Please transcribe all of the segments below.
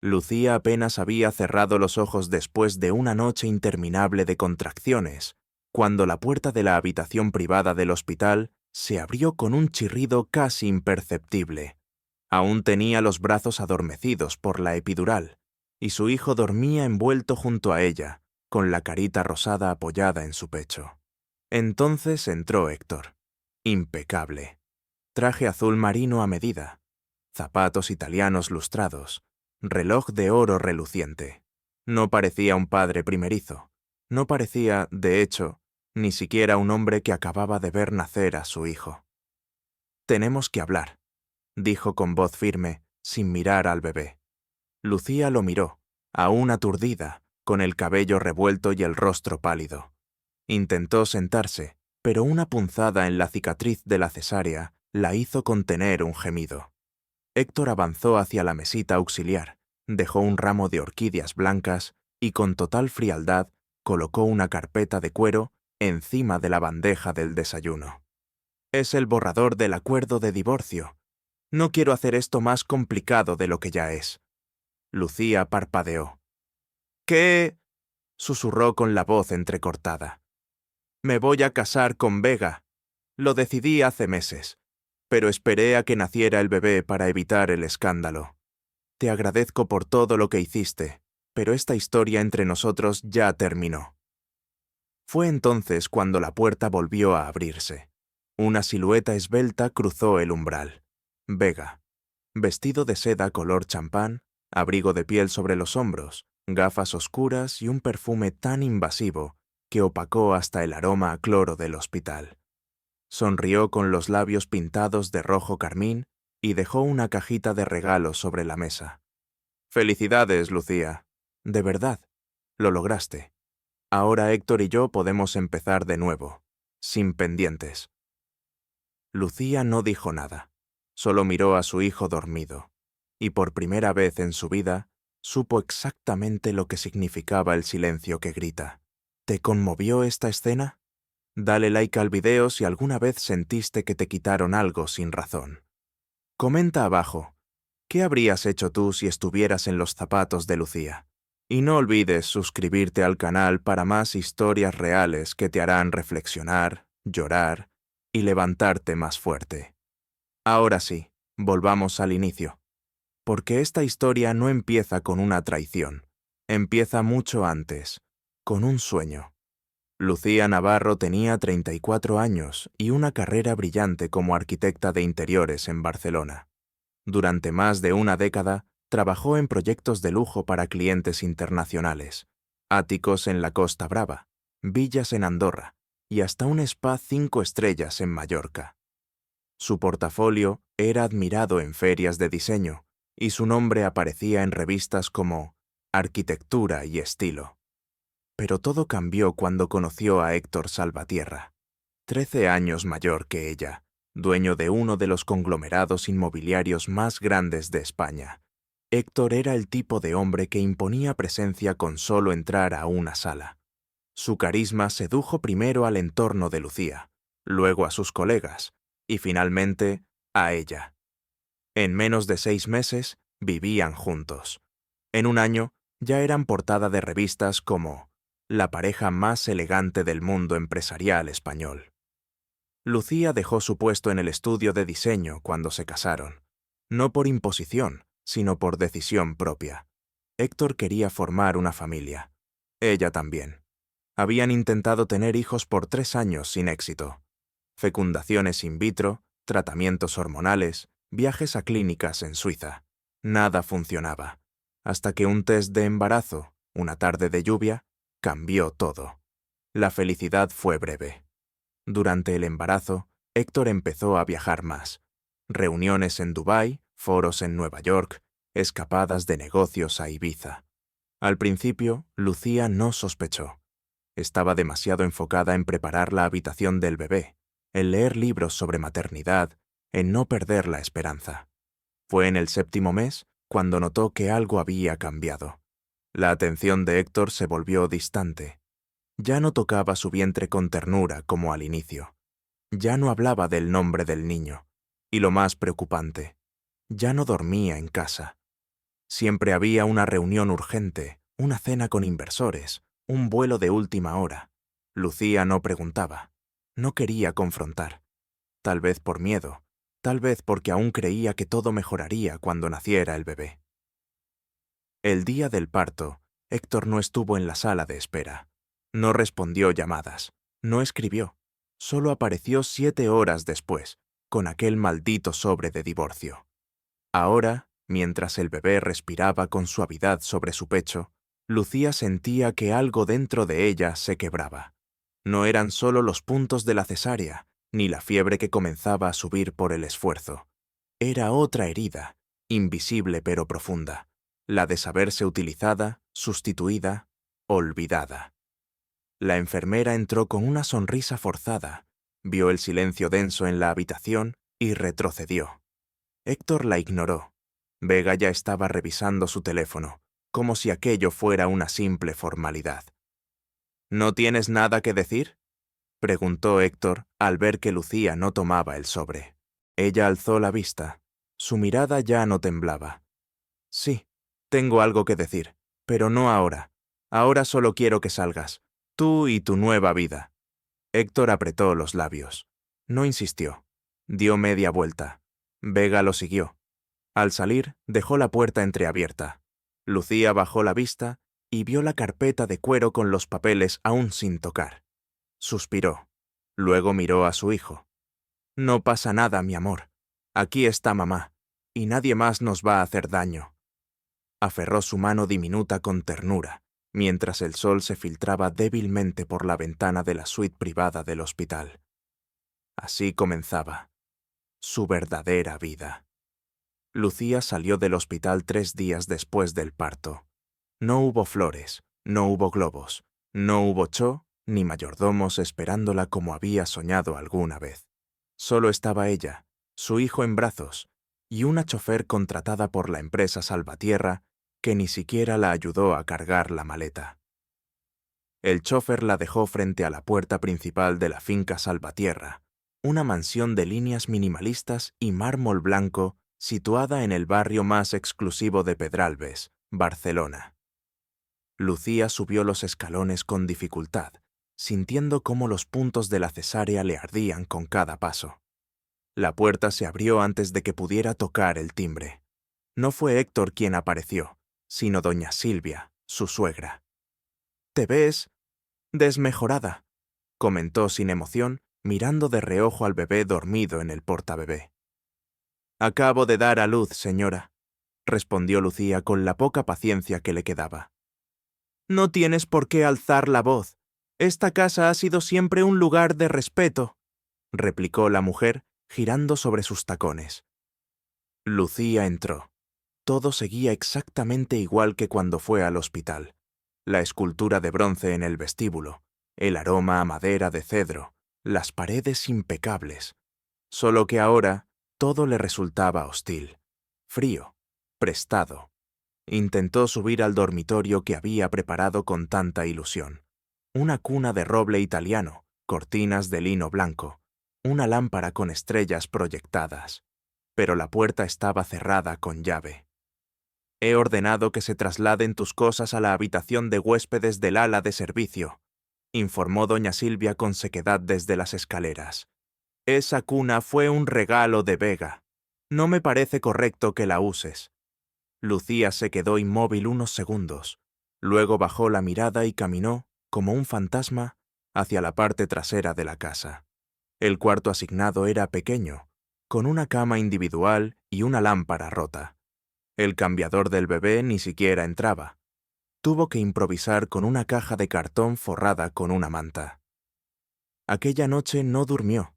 Lucía apenas había cerrado los ojos después de una noche interminable de contracciones, cuando la puerta de la habitación privada del hospital se abrió con un chirrido casi imperceptible. Aún tenía los brazos adormecidos por la epidural, y su hijo dormía envuelto junto a ella, con la carita rosada apoyada en su pecho. Entonces entró Héctor. Impecable. Traje azul marino a medida, zapatos italianos lustrados, reloj de oro reluciente. No parecía un padre primerizo. No parecía, de hecho, ni siquiera un hombre que acababa de ver nacer a su hijo. «Tenemos que hablar», dijo con voz firme, sin mirar al bebé. Lucía lo miró, aún aturdida, con el cabello revuelto y el rostro pálido. Intentó sentarse, pero una punzada en la cicatriz de la cesárea la hizo contener un gemido. Héctor avanzó hacia la mesita auxiliar, dejó un ramo de orquídeas blancas y con total frialdad colocó una carpeta de cuero encima de la bandeja del desayuno. «Es el borrador del acuerdo de divorcio. No quiero hacer esto más complicado de lo que ya es». Lucía parpadeó. «¿Qué?», susurró con la voz entrecortada. «Me voy a casar con Vega. Lo decidí hace meses, pero esperé a que naciera el bebé para evitar el escándalo. Te agradezco por todo lo que hiciste, pero esta historia entre nosotros ya terminó». Fue entonces cuando la puerta volvió a abrirse. Una silueta esbelta cruzó el umbral. Vega. Vestido de seda color champán, abrigo de piel sobre los hombros, gafas oscuras y un perfume tan invasivo que opacó hasta el aroma a cloro del hospital. Sonrió con los labios pintados de rojo carmín y dejó una cajita de regalos sobre la mesa. «Felicidades, Lucía. De verdad, lo lograste. Ahora Héctor y yo podemos empezar de nuevo, sin pendientes». Lucía no dijo nada, solo miró a su hijo dormido, y por primera vez en su vida supo exactamente lo que significaba el silencio que grita. ¿Te conmovió esta escena? Dale like al video si alguna vez sentiste que te quitaron algo sin razón. Comenta abajo, ¿qué habrías hecho tú si estuvieras en los zapatos de Lucía? Y no olvides suscribirte al canal para más historias reales que te harán reflexionar, llorar y levantarte más fuerte. Ahora sí, volvamos al inicio. Porque esta historia no empieza con una traición, empieza mucho antes, con un sueño. Lucía Navarro tenía 34 años y una carrera brillante como arquitecta de interiores en Barcelona. Durante más de una década, trabajó en proyectos de lujo para clientes internacionales, áticos en la Costa Brava, villas en Andorra y hasta un spa 5 estrellas en Mallorca. Su portafolio era admirado en ferias de diseño y su nombre aparecía en revistas como Arquitectura y Estilo. Pero todo cambió cuando conoció a Héctor Salvatierra, 13 años mayor que ella, dueño de uno de los conglomerados inmobiliarios más grandes de España. Héctor era el tipo de hombre que imponía presencia con solo entrar a una sala. Su carisma sedujo primero al entorno de Lucía, luego a sus colegas y finalmente a ella. En menos de 6 meses vivían juntos. En un año ya eran portada de revistas como la pareja más elegante del mundo empresarial español. Lucía dejó su puesto en el estudio de diseño cuando se casaron, no por imposición, sino por decisión propia. Héctor quería formar una familia. Ella también. Habían intentado tener hijos por 3 años sin éxito. Fecundaciones in vitro, tratamientos hormonales, viajes a clínicas en Suiza. Nada funcionaba. Hasta que un test de embarazo, una tarde de lluvia, cambió todo. La felicidad fue breve. Durante el embarazo, Héctor empezó a viajar más. Reuniones en Dubái, foros en Nueva York, escapadas de negocios a Ibiza. Al principio, Lucía no sospechó. Estaba demasiado enfocada en preparar la habitación del bebé, en leer libros sobre maternidad, en no perder la esperanza. Fue en el 7º mes cuando notó que algo había cambiado. La atención de Héctor se volvió distante. Ya no tocaba su vientre con ternura como al inicio. Ya no hablaba del nombre del niño. Y lo más preocupante, ya no dormía en casa. Siempre había una reunión urgente, una cena con inversores, un vuelo de última hora. Lucía no preguntaba, no quería confrontar. Tal vez por miedo, tal vez porque aún creía que todo mejoraría cuando naciera el bebé. El día del parto, Héctor no estuvo en la sala de espera. No respondió llamadas, no escribió. Solo apareció 7 horas después, con aquel maldito sobre de divorcio. Ahora, mientras el bebé respiraba con suavidad sobre su pecho, Lucía sentía que algo dentro de ella se quebraba. No eran solo los puntos de la cesárea, ni la fiebre que comenzaba a subir por el esfuerzo. Era otra herida, invisible pero profunda, la de saberse utilizada, sustituida, olvidada. La enfermera entró con una sonrisa forzada, vio el silencio denso en la habitación y retrocedió. Héctor la ignoró. Vega ya estaba revisando su teléfono, como si aquello fuera una simple formalidad. ¿No tienes nada que decir?, preguntó Héctor al ver que Lucía no tomaba el sobre. Ella alzó la vista. Su mirada ya no temblaba. Sí, tengo algo que decir, pero no ahora. Ahora solo quiero que salgas, tú y tu nueva vida. Héctor apretó los labios. No insistió. Dio media vuelta. Vega lo siguió. Al salir, dejó la puerta entreabierta. Lucía bajó la vista y vio la carpeta de cuero con los papeles aún sin tocar. Suspiró. Luego miró a su hijo. No pasa nada, mi amor. Aquí está mamá, y nadie más nos va a hacer daño. Aferró su mano diminuta con ternura, mientras el sol se filtraba débilmente por la ventana de la suite privada del hospital. Así comenzaba su verdadera vida. Lucía salió del hospital 3 días después del parto. No hubo flores, no hubo globos, no hubo cho ni mayordomos esperándola como había soñado alguna vez. Solo estaba ella, su hijo en brazos, y una chofer contratada por la empresa Salvatierra que ni siquiera la ayudó a cargar la maleta. El chofer la dejó frente a la puerta principal de la finca Salvatierra, una mansión de líneas minimalistas y mármol blanco situada en el barrio más exclusivo de Pedralbes, Barcelona. Lucía subió los escalones con dificultad, sintiendo cómo los puntos de la cesárea le ardían con cada paso. La puerta se abrió antes de que pudiera tocar el timbre. No fue Héctor quien apareció, sino doña Silvia, su suegra. «Te ves desmejorada», comentó sin emoción, mirando de reojo al bebé dormido en el portabebé. «Acabo de dar a luz, señora», respondió Lucía con la poca paciencia que le quedaba. «No tienes por qué alzar la voz. Esta casa ha sido siempre un lugar de respeto», replicó la mujer, girando sobre sus tacones. Lucía entró. Todo seguía exactamente igual que cuando fue al hospital. La escultura de bronce en el vestíbulo, el aroma a madera de cedro, las paredes impecables. Solo que ahora todo le resultaba hostil, frío, prestado. Intentó subir al dormitorio que había preparado con tanta ilusión. Una cuna de roble italiano, cortinas de lino blanco, una lámpara con estrellas proyectadas. Pero la puerta estaba cerrada con llave. «He ordenado que se trasladen tus cosas a la habitación de huéspedes del ala de servicio», informó doña Silvia con sequedad desde las escaleras. «Esa cuna fue un regalo de Vega. No me parece correcto que la uses». Lucía se quedó inmóvil unos segundos. Luego bajó la mirada y caminó, como un fantasma, hacia la parte trasera de la casa. El cuarto asignado era pequeño, con una cama individual y una lámpara rota. El cambiador del bebé ni siquiera entraba. Tuvo que improvisar con una caja de cartón forrada con una manta. Aquella noche no durmió.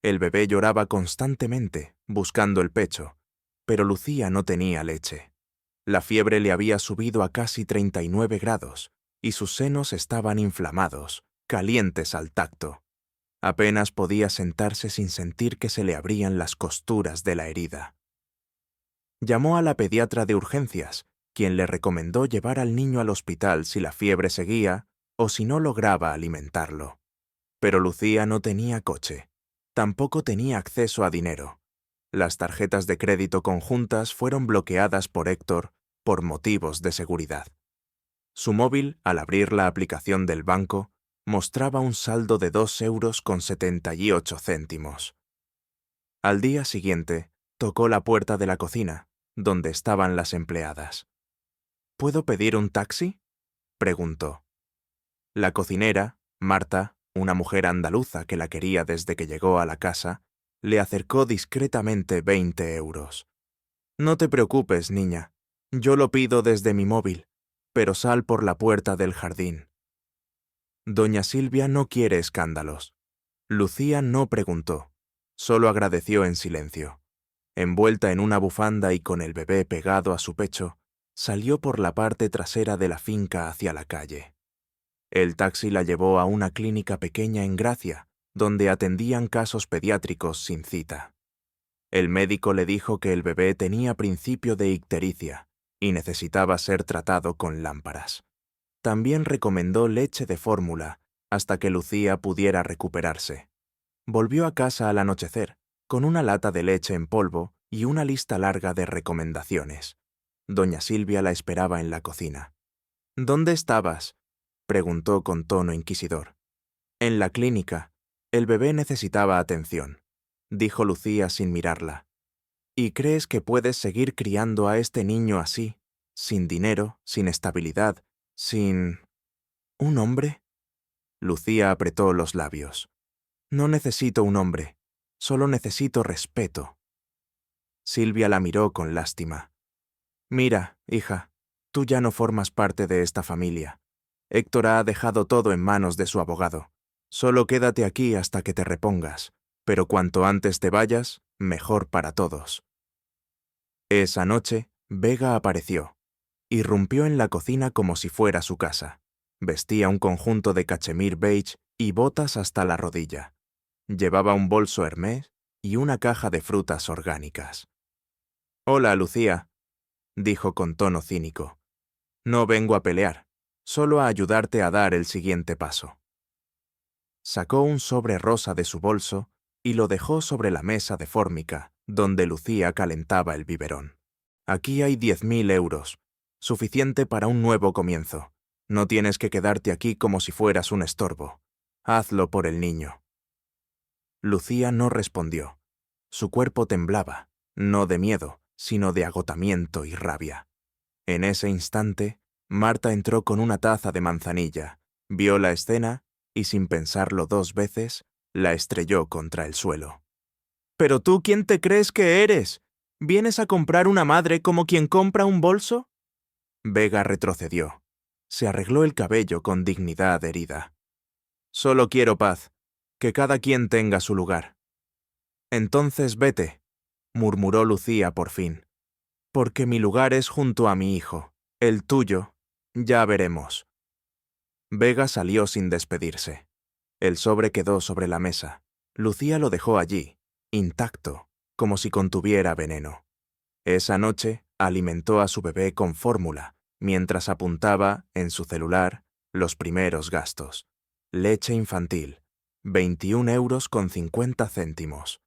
El bebé lloraba constantemente, buscando el pecho, pero Lucía no tenía leche. La fiebre le había subido a casi 39 grados, y sus senos estaban inflamados, calientes al tacto. Apenas podía sentarse sin sentir que se le abrían las costuras de la herida. Llamó a la pediatra de urgencias, quien le recomendó llevar al niño al hospital si la fiebre seguía o si no lograba alimentarlo. Pero Lucía no tenía coche. Tampoco tenía acceso a dinero. Las tarjetas de crédito conjuntas fueron bloqueadas por Héctor por motivos de seguridad. Su móvil, al abrir la aplicación del banco, mostraba un saldo de 2,78 €. Al día siguiente, tocó la puerta de la cocina, donde estaban las empleadas. ¿Puedo pedir un taxi?, preguntó. La cocinera, Marta, una mujer andaluza que la quería desde que llegó a la casa, le acercó discretamente 20 euros. No te preocupes, niña. Yo lo pido desde mi móvil, pero sal por la puerta del jardín. Doña Silvia no quiere escándalos. Lucía no preguntó, solo agradeció en silencio. Envuelta en una bufanda y con el bebé pegado a su pecho, salió por la parte trasera de la finca hacia la calle. El taxi la llevó a una clínica pequeña en Gracia, donde atendían casos pediátricos sin cita. El médico le dijo que el bebé tenía principio de ictericia y necesitaba ser tratado con lámparas. También recomendó leche de fórmula hasta que Lucía pudiera recuperarse. Volvió a casa al anochecer, con una lata de leche en polvo y una lista larga de recomendaciones. Doña Silvia la esperaba en la cocina. ¿Dónde estabas?, preguntó con tono inquisidor. En la clínica. El bebé necesitaba atención, dijo Lucía sin mirarla. ¿Y crees que puedes seguir criando a este niño así, sin dinero, sin estabilidad, sin... ¿Un hombre? Lucía apretó los labios. No necesito un hombre, solo necesito respeto. Silvia la miró con lástima. Mira, hija, tú ya no formas parte de esta familia. Héctor ha dejado todo en manos de su abogado. Solo quédate aquí hasta que te repongas, pero cuanto antes te vayas, mejor para todos. Esa noche, Vega apareció. Irrumpió en la cocina como si fuera su casa. Vestía un conjunto de cachemir beige y botas hasta la rodilla. Llevaba un bolso Hermès y una caja de frutas orgánicas. «Hola, Lucía», dijo con tono cínico. «No vengo a pelear, solo a ayudarte a dar el siguiente paso». Sacó un sobre rosa de su bolso y lo dejó sobre la mesa de fórmica, donde Lucía calentaba el biberón. «Aquí hay 10.000 euros, suficiente para un nuevo comienzo. No tienes que quedarte aquí como si fueras un estorbo. Hazlo por el niño». Lucía no respondió. Su cuerpo temblaba, no de miedo, sino de agotamiento y rabia. En ese instante, Marta entró con una taza de manzanilla, vio la escena y, sin pensarlo 2 veces, la estrelló contra el suelo. «¿Pero tú quién te crees que eres? ¿Vienes a comprar una madre como quien compra un bolso?» Vega retrocedió. Se arregló el cabello con dignidad herida. «Solo quiero paz, que cada quien tenga su lugar». «Entonces vete», murmuró Lucía por fin, «porque mi lugar es junto a mi hijo. El tuyo, ya veremos». Vega salió sin despedirse. El sobre quedó sobre la mesa. Lucía lo dejó allí, intacto, como si contuviera veneno. Esa noche alimentó a su bebé con fórmula, mientras apuntaba, en su celular, los primeros gastos. Leche infantil, 21,50 €.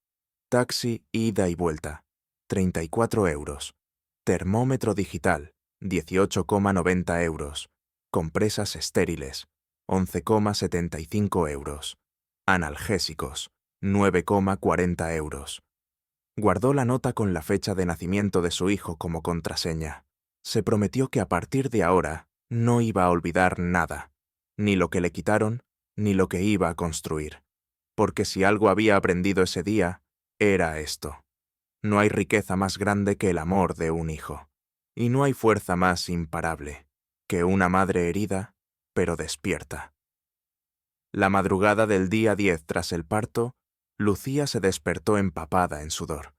Taxi ida y vuelta, 34 euros. Termómetro digital, 18,90 €. Compresas estériles, 11,75 €. Analgésicos, 9,40 €. Guardó la nota con la fecha de nacimiento de su hijo como contraseña. Se prometió que a partir de ahora no iba a olvidar nada, ni lo que le quitaron, ni lo que iba a construir. Porque si algo había aprendido ese día, era esto. No hay riqueza más grande que el amor de un hijo. Y no hay fuerza más imparable que una madre herida, pero despierta. La madrugada del día 10 tras el parto, Lucía se despertó empapada en sudor.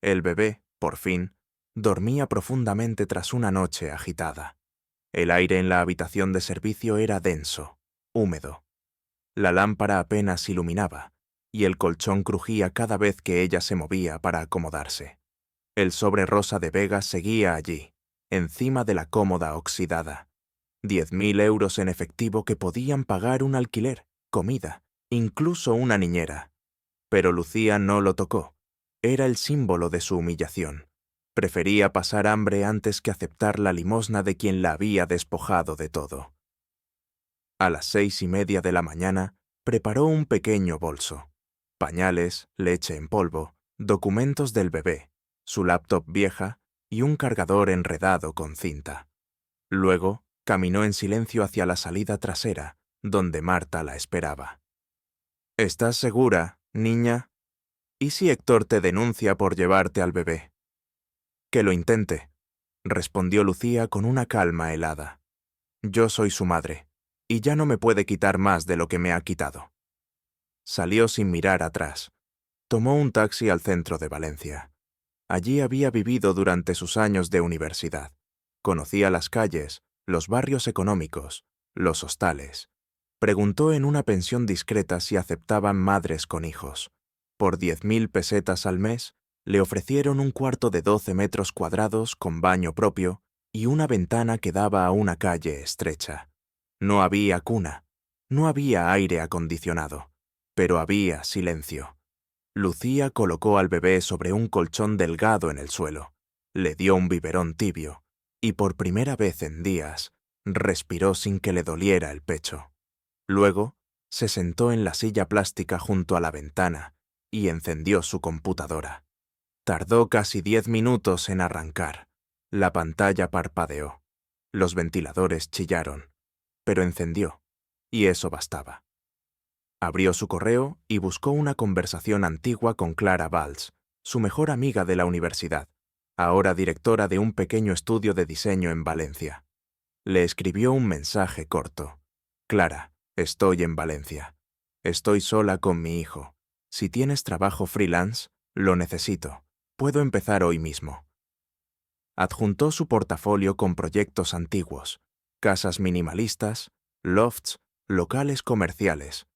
El bebé, por fin, dormía profundamente tras una noche agitada. El aire en la habitación de servicio era denso, húmedo. La lámpara apenas iluminaba, y el colchón crujía cada vez que ella se movía para acomodarse. El sobre rosa de Vega seguía allí, encima de la cómoda oxidada. 10.000 euros en efectivo que podían pagar un alquiler, comida, incluso una niñera. Pero Lucía no lo tocó. Era el símbolo de su humillación. Prefería pasar hambre antes que aceptar la limosna de quien la había despojado de todo. A las 6:30 de la mañana, preparó un pequeño bolso. Pañales, leche en polvo, documentos del bebé, su laptop vieja y un cargador enredado con cinta. Luego, caminó en silencio hacia la salida trasera, donde Marta la esperaba. ¿Estás segura, niña? ¿Y si Héctor te denuncia por llevarte al bebé? Que lo intente, respondió Lucía con una calma helada. Yo soy su madre, y ya no me puede quitar más de lo que me ha quitado. Salió sin mirar atrás. Tomó un taxi al centro de Valencia. Allí había vivido durante sus años de universidad. Conocía las calles, los barrios económicos, los hostales. Preguntó en una pensión discreta si aceptaban madres con hijos. Por 10.000 pesetas al mes, le ofrecieron un cuarto de 12 metros cuadrados con baño propio y una ventana que daba a una calle estrecha. No había cuna, no había aire acondicionado, pero había silencio. Lucía colocó al bebé sobre un colchón delgado en el suelo, le dio un biberón tibio y por primera vez en días respiró sin que le doliera el pecho. Luego se sentó en la silla plástica junto a la ventana y encendió su computadora. Tardó casi 10 minutos en arrancar. La pantalla parpadeó. Los ventiladores chillaron, pero encendió, y eso bastaba. Abrió su correo y buscó una conversación antigua con Clara Valls, su mejor amiga de la universidad, ahora directora de un pequeño estudio de diseño en Valencia. Le escribió un mensaje corto. Clara, estoy en Valencia. Estoy sola con mi hijo. Si tienes trabajo freelance, lo necesito. Puedo empezar hoy mismo. Adjuntó su portafolio con proyectos antiguos, casas minimalistas, lofts, locales comerciales.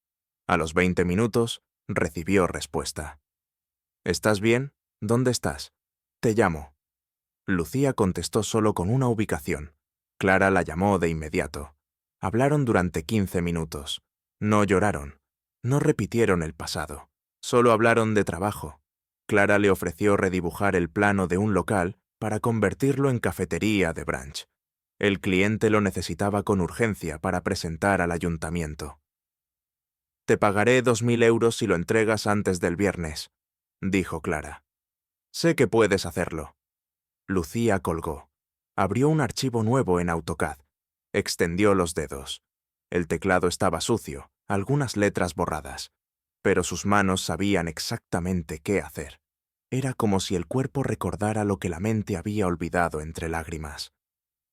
A los 20 minutos, recibió respuesta. ¿Estás bien? ¿Dónde estás? Te llamo. Lucía contestó solo con una ubicación. Clara la llamó de inmediato. Hablaron durante 15 minutos. No lloraron. No repitieron el pasado. Solo hablaron de trabajo. Clara le ofreció redibujar el plano de un local para convertirlo en cafetería de brunch. El cliente lo necesitaba con urgencia para presentar al ayuntamiento. «Te pagaré 2.000 euros si lo entregas antes del viernes», dijo Clara. «Sé que puedes hacerlo». Lucía colgó. Abrió un archivo nuevo en AutoCAD. Extendió los dedos. El teclado estaba sucio, algunas letras borradas, pero sus manos sabían exactamente qué hacer. Era como si el cuerpo recordara lo que la mente había olvidado entre lágrimas.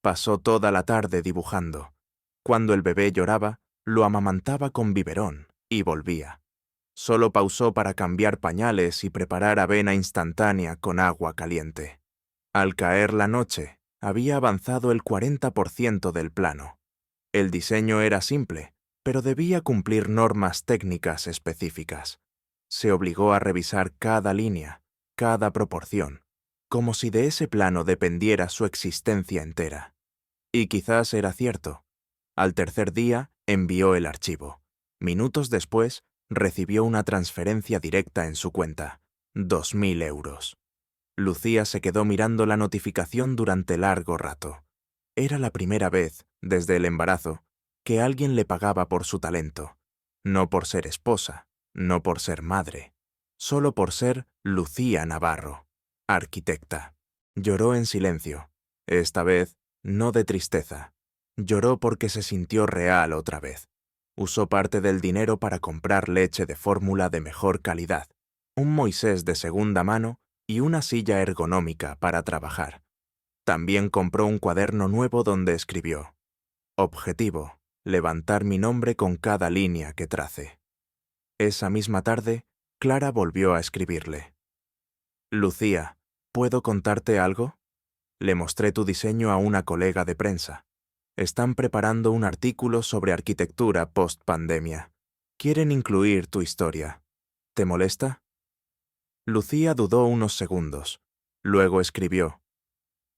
Pasó toda la tarde dibujando. Cuando el bebé lloraba, lo amamantaba con biberón y volvía. Solo pausó para cambiar pañales y preparar avena instantánea con agua caliente. Al caer la noche, había avanzado el 40% del plano. El diseño era simple, pero debía cumplir normas técnicas específicas. Se obligó a revisar cada línea, cada proporción, como si de ese plano dependiera su existencia entera. Y quizás era cierto. Al tercer día, envió el archivo. Minutos después, recibió una transferencia directa en su cuenta, 2.000 euros. Lucía se quedó mirando la notificación durante largo rato. Era la primera vez, desde el embarazo, que alguien le pagaba por su talento. No por ser esposa, no por ser madre, solo por ser Lucía Navarro, arquitecta. Lloró en silencio. Esta vez, no de tristeza. Lloró porque se sintió real otra vez. Usó parte del dinero para comprar leche de fórmula de mejor calidad, un Moisés de segunda mano y una silla ergonómica para trabajar. También compró un cuaderno nuevo donde escribió: «Objetivo, levantar mi nombre con cada línea que trace». Esa misma tarde, Clara volvió a escribirle: «Lucía, ¿puedo contarte algo? Le mostré tu diseño a una colega de prensa. Están preparando un artículo sobre arquitectura post-pandemia. Quieren incluir tu historia. ¿Te molesta?». Lucía dudó unos segundos. Luego escribió: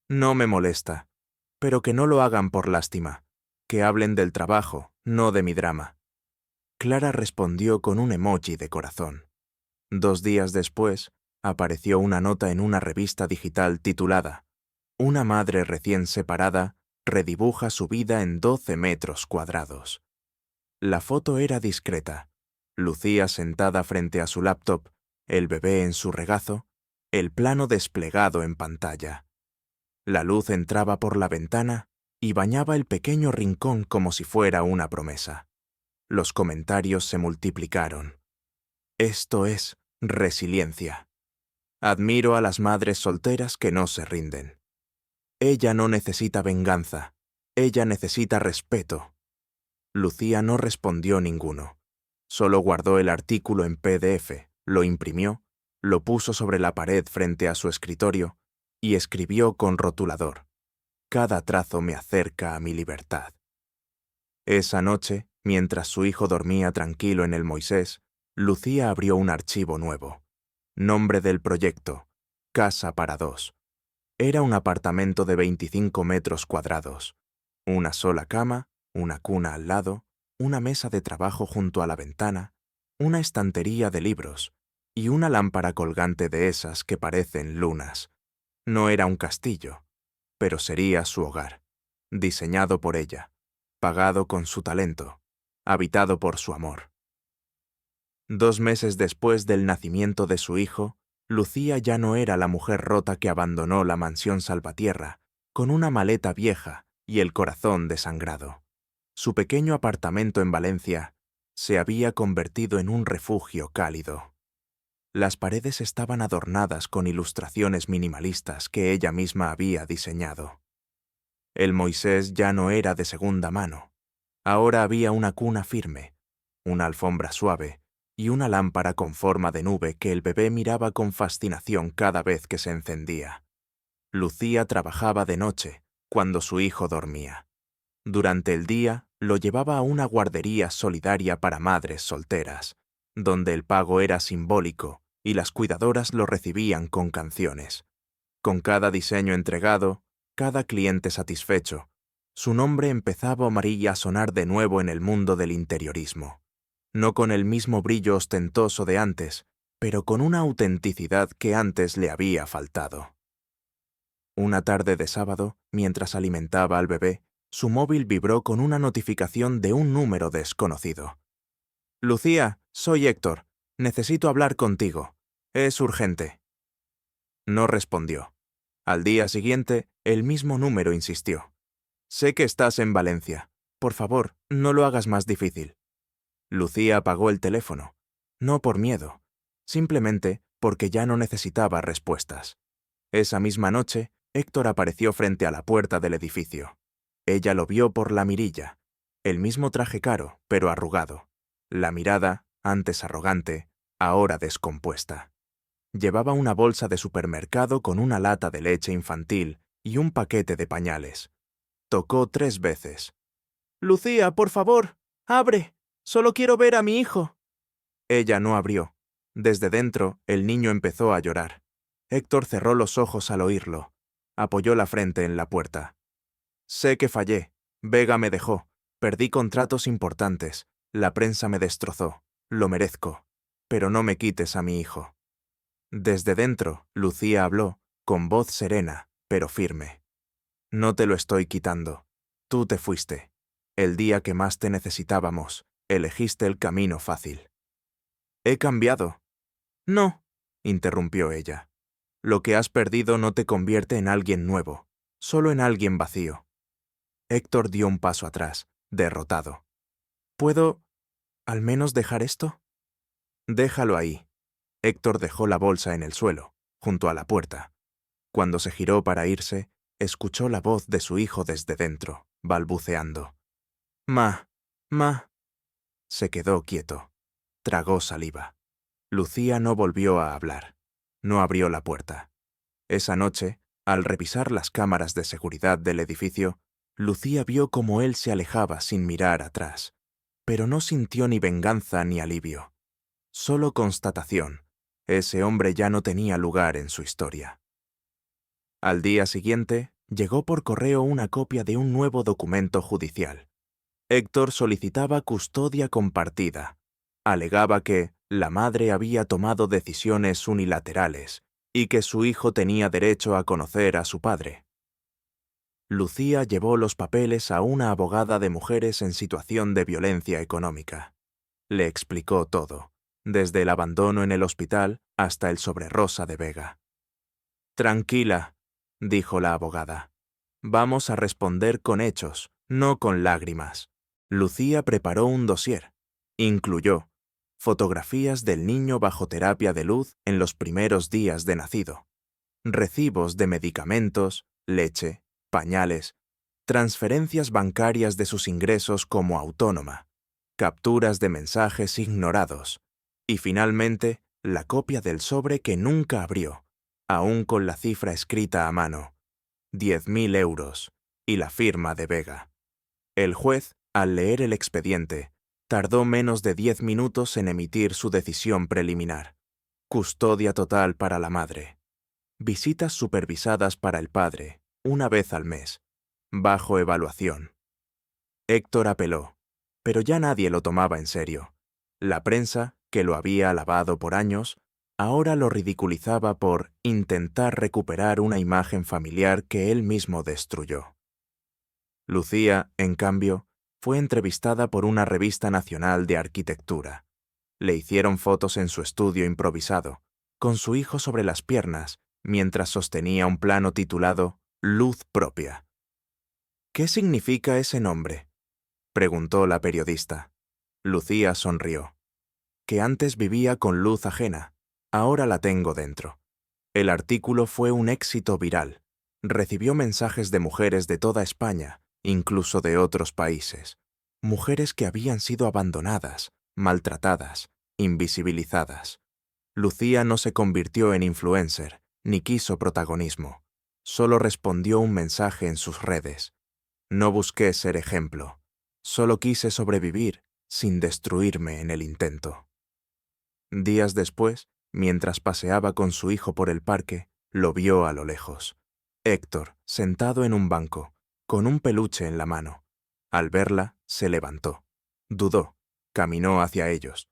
«No me molesta, pero que no lo hagan por lástima. Que hablen del trabajo, no de mi drama». Clara respondió con un emoji de corazón. 2 días después, apareció una nota en una revista digital titulada «Una madre recién separada redibuja su vida en 12 metros cuadrados». La foto era discreta. Lucía sentada frente a su laptop, el bebé en su regazo, el plano desplegado en pantalla. La luz entraba por la ventana y bañaba el pequeño rincón como si fuera una promesa. Los comentarios se multiplicaron. Esto es resiliencia. Admiro a las madres solteras que no se rinden. Ella no necesita venganza, ella necesita respeto. Lucía no respondió ninguno. Solo guardó el artículo en PDF, lo imprimió, lo puso sobre la pared frente a su escritorio y escribió con rotulador: «Cada trazo me acerca a mi libertad». Esa noche, mientras su hijo dormía tranquilo en el Moisés, Lucía abrió un archivo nuevo. Nombre del proyecto: Casa para dos. Era un apartamento de 25 metros cuadrados. Una sola cama, una cuna al lado, una mesa de trabajo junto a la ventana, una estantería de libros y una lámpara colgante de esas que parecen lunas. No era un castillo, pero sería su hogar, diseñado por ella, pagado con su talento, habitado por su amor. 2 meses después del nacimiento de su hijo, Lucía ya no era la mujer rota que abandonó la mansión Salvatierra, con una maleta vieja y el corazón desangrado. Su pequeño apartamento en Valencia se había convertido en un refugio cálido. Las paredes estaban adornadas con ilustraciones minimalistas que ella misma había diseñado. El Moisés ya no era de segunda mano. Ahora había una cuna firme, una alfombra suave y una lámpara con forma de nube que el bebé miraba con fascinación cada vez que se encendía. Lucía trabajaba de noche, cuando su hijo dormía. Durante el día, lo llevaba a una guardería solidaria para madres solteras, donde el pago era simbólico y las cuidadoras lo recibían con canciones. Con cada diseño entregado, cada cliente satisfecho, su nombre empezaba a sonar de nuevo en el mundo del interiorismo. No con el mismo brillo ostentoso de antes, pero con una autenticidad que antes le había faltado. Una tarde de sábado, mientras alimentaba al bebé, su móvil vibró con una notificación de un número desconocido. «Lucía, soy Héctor. Necesito hablar contigo. Es urgente». No respondió. Al día siguiente, el mismo número insistió. «Sé que estás en Valencia. Por favor, no lo hagas más difícil». Lucía apagó el teléfono. No por miedo, simplemente porque ya no necesitaba respuestas. Esa misma noche, Héctor apareció frente a la puerta del edificio. Ella lo vio por la mirilla. El mismo traje caro, pero arrugado. La mirada, antes arrogante, ahora descompuesta. Llevaba una bolsa de supermercado con una lata de leche infantil y un paquete de pañales. Tocó 3 veces. «Lucía, por favor, abre. Solo quiero ver a mi hijo». Ella no abrió. Desde dentro, el niño empezó a llorar. Héctor cerró los ojos al oírlo. Apoyó la frente en la puerta. «Sé que fallé. Vega me dejó. Perdí contratos importantes. La prensa me destrozó. Lo merezco. Pero no me quites a mi hijo». Desde dentro, Lucía habló, con voz serena, pero firme. «No te lo estoy quitando. Tú te fuiste. El día que más te necesitábamos, elegiste el camino fácil». «He cambiado». «No», interrumpió ella. «Lo que has perdido no te convierte en alguien nuevo, solo en alguien vacío». Héctor dio un paso atrás, derrotado. «¿Puedo, al menos, dejar esto?» «Déjalo ahí». Héctor dejó la bolsa en el suelo, junto a la puerta. Cuando se giró para irse, escuchó la voz de su hijo desde dentro, balbuceando. «Ma. Se quedó quieto. Tragó saliva. Lucía no volvió a hablar. No abrió la puerta. Esa noche, al revisar las cámaras de seguridad del edificio, Lucía vio cómo él se alejaba sin mirar atrás, pero no sintió ni venganza ni alivio. Solo constatación. Ese hombre ya no tenía lugar en su historia. Al día siguiente, llegó por correo una copia de un nuevo documento judicial. Héctor solicitaba custodia compartida. Alegaba que, La madre había tomado decisiones unilaterales y que su hijo tenía derecho a conocer a su padre. Lucía llevó los papeles a una abogada de mujeres en situación de violencia económica. Le explicó todo, desde el abandono en el hospital hasta el sobre Rosa de Vega. «Tranquila», dijo la abogada. «Vamos a responder con hechos, no con lágrimas». Lucía preparó un dossier. Incluyó fotografías del niño bajo terapia de luz en los primeros días de nacido, recibos de medicamentos, leche, pañales, transferencias bancarias de sus ingresos como autónoma, capturas de mensajes ignorados y, finalmente, la copia del sobre que nunca abrió, aún con la cifra escrita a mano, 10.000 euros, y la firma de Vega. El juez, al leer el expediente, tardó menos de 10 minutos en emitir su decisión preliminar. Custodia total para la madre. Visitas supervisadas para el padre, una vez al mes. Bajo evaluación. Héctor apeló, pero ya nadie lo tomaba en serio. La prensa, que lo había alabado por años, ahora lo ridiculizaba por intentar recuperar una imagen familiar que él mismo destruyó. Lucía, en cambio, fue entrevistada por una revista nacional de arquitectura. Le hicieron fotos en su estudio improvisado, con su hijo sobre las piernas, mientras sostenía un plano titulado Luz propia. «¿Qué significa ese nombre?», preguntó la periodista. Lucía sonrió. «Que antes vivía con luz ajena, ahora la tengo dentro». El artículo fue un éxito viral. Recibió mensajes de mujeres de toda España, incluso de otros países. Mujeres que habían sido abandonadas, maltratadas, invisibilizadas. Lucía no se convirtió en influencer, ni quiso protagonismo. Solo respondió un mensaje en sus redes. «No busqué ser ejemplo. Solo quise sobrevivir sin destruirme en el intento». Días después, mientras paseaba con su hijo por el parque, lo vio a lo lejos. Héctor, sentado en un banco, con un peluche en la mano. Al verla, se levantó. Dudó. Caminó hacia ellos.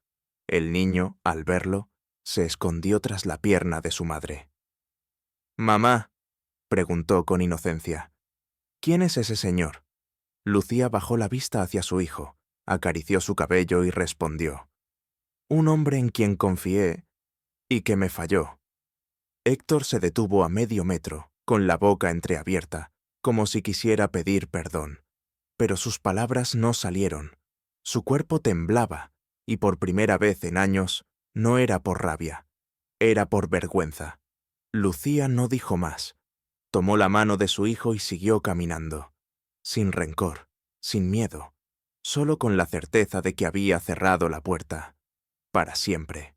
El niño, al verlo, se escondió tras la pierna de su madre. «Mamá», preguntó con inocencia, «¿quién es ese señor?». Lucía bajó la vista hacia su hijo, acarició su cabello y respondió: «Un hombre en quien confié y que me falló». Héctor se detuvo a medio metro, con la boca entreabierta, como si quisiera pedir perdón. Pero sus palabras no salieron. Su cuerpo temblaba, y por primera vez en años, no era por rabia, era por vergüenza. Lucía no dijo más. Tomó la mano de su hijo y siguió caminando, sin rencor, sin miedo, solo con la certeza de que había cerrado la puerta, para siempre.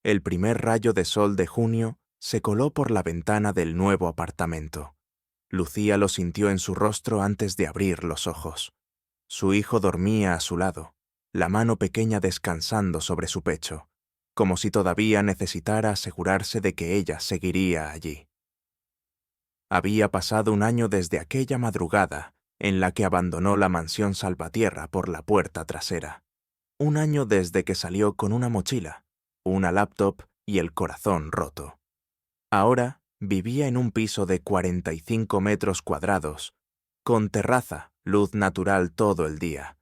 El primer rayo de sol de junio se coló por la ventana del nuevo apartamento. Lucía lo sintió en su rostro antes de abrir los ojos. Su hijo dormía a su lado, la mano pequeña descansando sobre su pecho, como si todavía necesitara asegurarse de que ella seguiría allí. Había pasado un año desde aquella madrugada en la que abandonó la mansión Salvatierra por la puerta trasera. Un año desde que salió con una mochila, una laptop y el corazón roto. Ahora vivía en un piso de 45 metros cuadrados, con terraza, luz natural todo el día,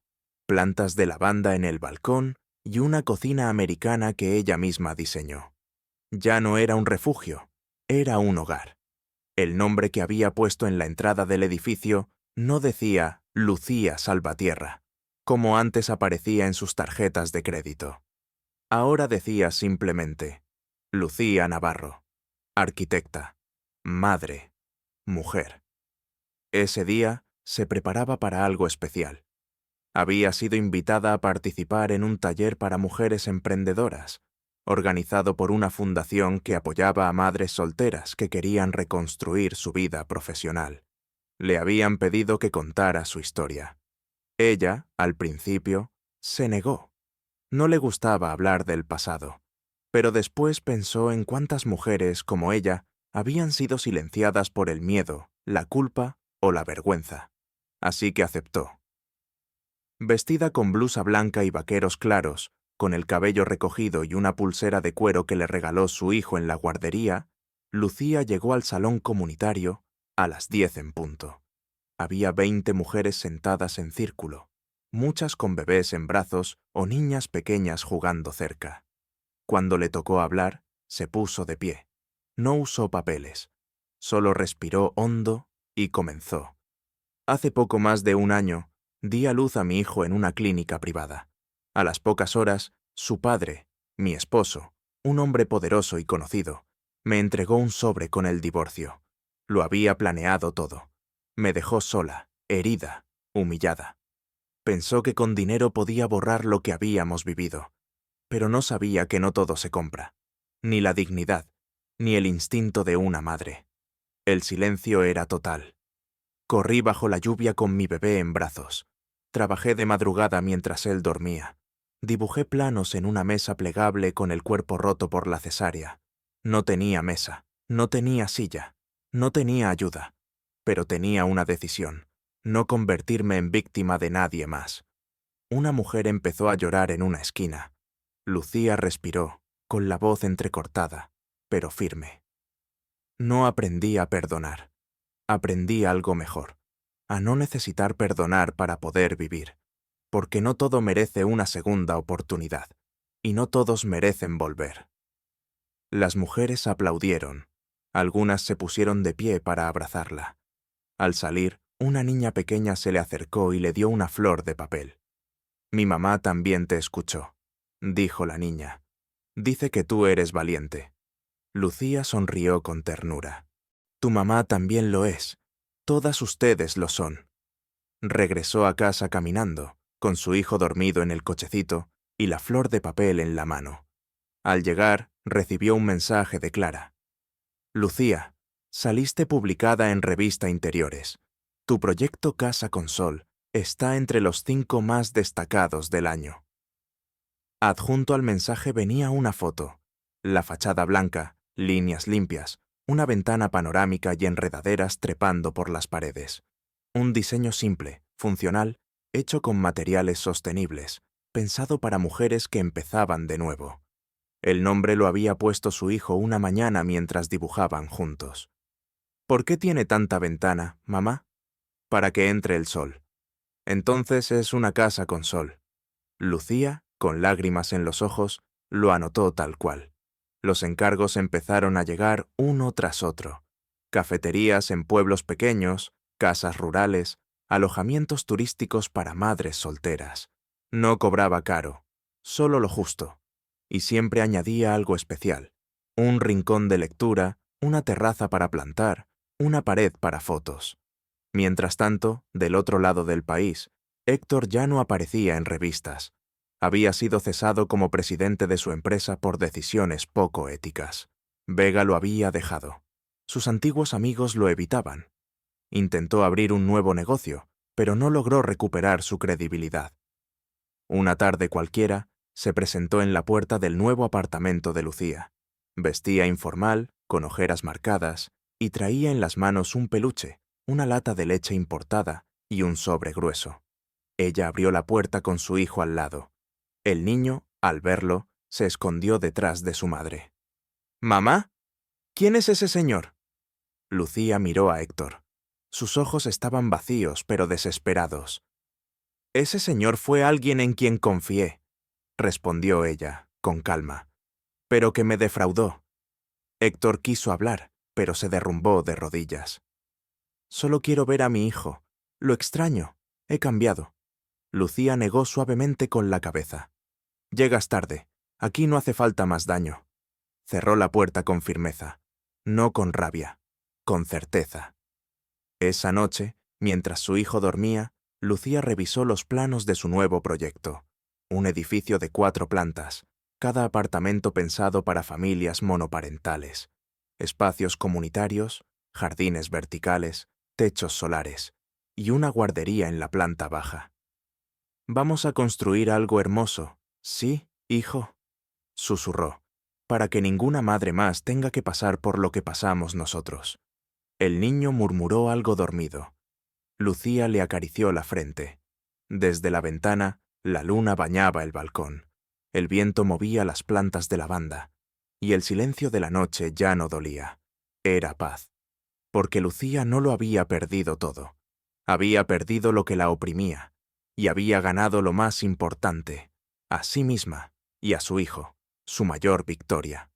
plantas de lavanda en el balcón y una cocina americana que ella misma diseñó. Ya no era un refugio, era un hogar. El nombre que había puesto en la entrada del edificio no decía Lucía Salvatierra, como antes aparecía en sus tarjetas de crédito. Ahora decía simplemente Lucía Navarro, arquitecta, madre, mujer. Ese día se preparaba para algo especial. Había sido invitada a participar en un taller para mujeres emprendedoras, organizado por una fundación que apoyaba a madres solteras que querían reconstruir su vida profesional. Le habían pedido que contara su historia. Ella, al principio, se negó. No le gustaba hablar del pasado, pero después pensó en cuántas mujeres como ella habían sido silenciadas por el miedo, la culpa o la vergüenza. Así que aceptó. Vestida con blusa blanca y vaqueros claros, Con el cabello recogido y una pulsera de cuero que le regaló su hijo en la guardería, Lucía llegó al salón comunitario a las 10 en punto. Había 20 mujeres sentadas en círculo, muchas con bebés en brazos o niñas pequeñas jugando cerca. Cuando le tocó hablar, se puso de pie. No usó papeles, solo respiró hondo y comenzó. Hace poco más de un año, di a luz a mi hijo en una clínica privada. A las pocas horas, su padre, mi esposo, un hombre poderoso y conocido, me entregó un sobre con el divorcio. Lo había planeado todo. Me dejó sola, herida, humillada. Pensó que con dinero podía borrar lo que habíamos vivido, pero no sabía que no todo se compra, ni la dignidad, ni el instinto de una madre. El silencio era total. Corrí bajo la lluvia con mi bebé en brazos. Trabajé de madrugada mientras él dormía. Dibujé planos en una mesa plegable con el cuerpo roto por la cesárea. No tenía mesa, no tenía silla, no tenía ayuda, pero tenía una decisión: no convertirme en víctima de nadie más. Una mujer empezó a llorar en una esquina. Lucía respiró, con la voz entrecortada, pero firme. No aprendí a perdonar. Aprendí algo mejor: a no necesitar perdonar para poder vivir, porque no todo merece una segunda oportunidad, y no todos merecen volver. Las mujeres aplaudieron. Algunas se pusieron de pie para abrazarla. Al salir, una niña pequeña se le acercó y le dio una flor de papel. «Mi mamá también te escuchó», dijo la niña. «Dice que tú eres valiente». Lucía sonrió con ternura. «Tu mamá también lo es. Todas ustedes lo son». Regresó a casa caminando, con su hijo dormido en el cochecito y la flor de papel en la mano. Al llegar, recibió un mensaje de Clara. «Lucía, saliste publicada en Revista Interiores. Tu proyecto Casa con Sol está entre los 5 más destacados del año». Adjunto al mensaje venía una foto: la fachada blanca, líneas limpias, una ventana panorámica y enredaderas trepando por las paredes. Un diseño simple, funcional, hecho con materiales sostenibles, pensado para mujeres que empezaban de nuevo. El nombre lo había puesto su hijo una mañana mientras dibujaban juntos. «¿Por qué tiene tanta ventana, mamá?» «Para que entre el sol». «Entonces es una casa con sol». Lucía, con lágrimas en los ojos, lo anotó tal cual. Los encargos empezaron a llegar uno tras otro. Cafeterías en pueblos pequeños, casas rurales, alojamientos turísticos para madres solteras. No cobraba caro, solo lo justo. Y siempre añadía algo especial: un rincón de lectura, una terraza para plantar, una pared para fotos. Mientras tanto, del otro lado del país, Héctor ya no aparecía en revistas. Había sido cesado como presidente de su empresa por decisiones poco éticas. Vega lo había dejado. Sus antiguos amigos lo evitaban. Intentó abrir un nuevo negocio, pero no logró recuperar su credibilidad. Una tarde cualquiera, se presentó en la puerta del nuevo apartamento de Lucía. Vestía informal, con ojeras marcadas, y traía en las manos un peluche, una lata de leche importada y un sobre grueso. Ella abrió la puerta con su hijo al lado. El niño, al verlo, se escondió detrás de su madre. «¿Mamá? ¿Quién es ese señor?» Lucía miró a Héctor. Sus ojos estaban vacíos pero desesperados. «Ese señor fue alguien en quien confié», respondió ella, con calma, «pero que me defraudó». Héctor quiso hablar, pero se derrumbó de rodillas. «Solo quiero ver a mi hijo. Lo extraño. He cambiado». Lucía negó suavemente con la cabeza. «Llegas tarde. Aquí no hace falta más daño». Cerró la puerta con firmeza, no con rabia, con certeza. Esa noche, mientras su hijo dormía, Lucía revisó los planos de su nuevo proyecto: un edificio de 4 plantas, cada apartamento pensado para familias monoparentales, espacios comunitarios, jardines verticales, techos solares y una guardería en la planta baja. «Vamos a construir algo hermoso, ¿sí, hijo?», susurró, «para que ninguna madre más tenga que pasar por lo que pasamos nosotros». El niño murmuró algo dormido. Lucía le acarició la frente. Desde la ventana, la luna bañaba el balcón. El viento movía las plantas de lavanda, y el silencio de la noche ya no dolía. Era paz, porque Lucía no lo había perdido todo. Había perdido lo que la oprimía, y había ganado lo más importante, a sí misma y a su hijo, su mayor victoria.